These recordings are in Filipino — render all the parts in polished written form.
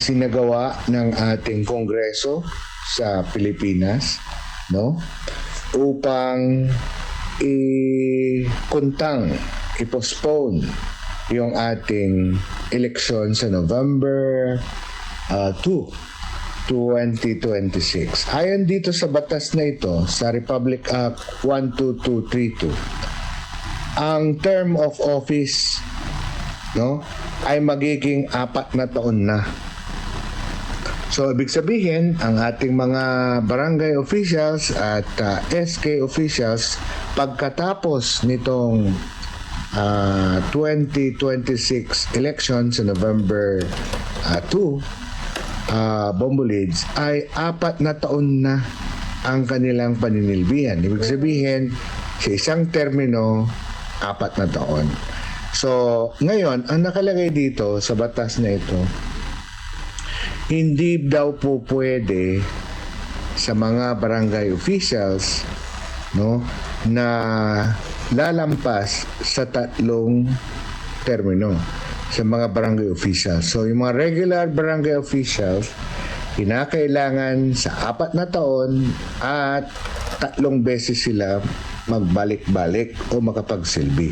isinagawa ng ating Kongreso sa Pilipinas, no? Upang i-postpone yung ating eleksyon sa November 2, 2026. Ayon dito sa batas na ito, sa Republic Act 12232, ang term of office, no, ay magiging 4 na taon na. So, ibig sabihin, ang ating mga barangay officials at SK officials, pagkatapos nitong 2026 election sa November 2, Bombo Leads, ay 4 na taon na ang kanilang paninilbihan. Ibig sabihin, sa isang termino, 4 na taon. So, ngayon, ang nakalagay dito sa batas na ito, hindi daw po pwede sa mga barangay officials, no, na lalampas sa 3 termino sa mga barangay officials. So, yung mga regular barangay officials, kinakailangan sa 4 na taon at 3 beses sila magbalik-balik o makapagsilbi.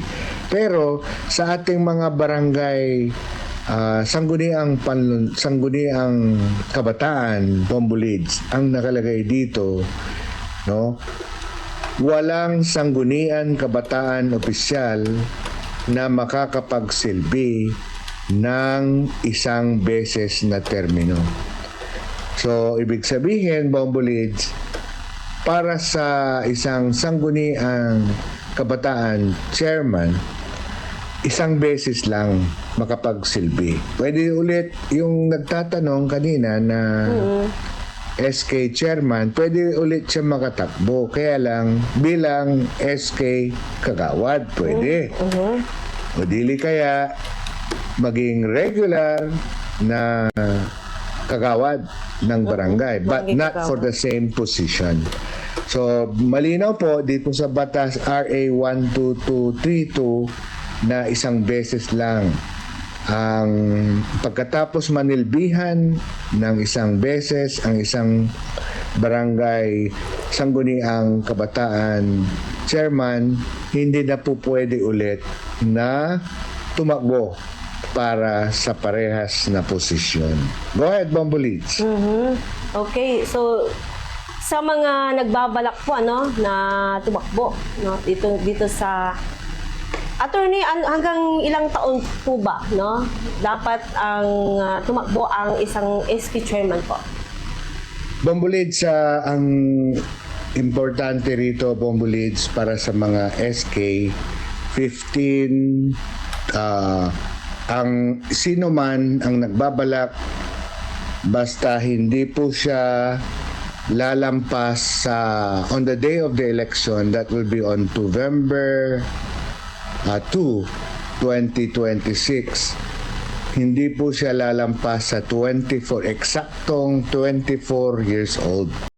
Pero sa ating mga barangay sangguniang kabataan, Bombo Leads, ang nakalagay dito, no, walang sanggunian kabataan opisyal na makakapagsilbi ng 1 beses na termino. So, ibig sabihin, Bombo Leads, para sa isang sangguniang kabataan chairman, 1 beses lang makapagsilbi. Pwede ulit yung nagtatanong kanina na SK chairman, pwede ulit siya makatakbo. Kaya lang, bilang SK kagawad, pwede. O dili kaya maging regular na kagawad ng barangay, but not for the same position. So, malinaw po dito sa batas RA 12232 na 1 beses lang ang pagkatapos manilbihan ng 1 beses ang isang barangay sangguniang kabataan chairman, hindi na po pwede ulit na tumakbo para sa parehas na posisyon. Go ahead, Bombo Leads. Okay, so sa mga nagbabalak po na tumakbo dito sa attorney, hanggang ilang taon po ba dapat ang tumakbo ang isang SK chairman po? Bombo Leads, ang importante rito, Bombo Leads, para sa mga SK 15, ang sino man ang nagbabalak, basta hindi po siya lalampas sa on the day of the election, that will be on November 2, 2026. Hindi po siya lalampas sa 24, eksaktong 24 years old.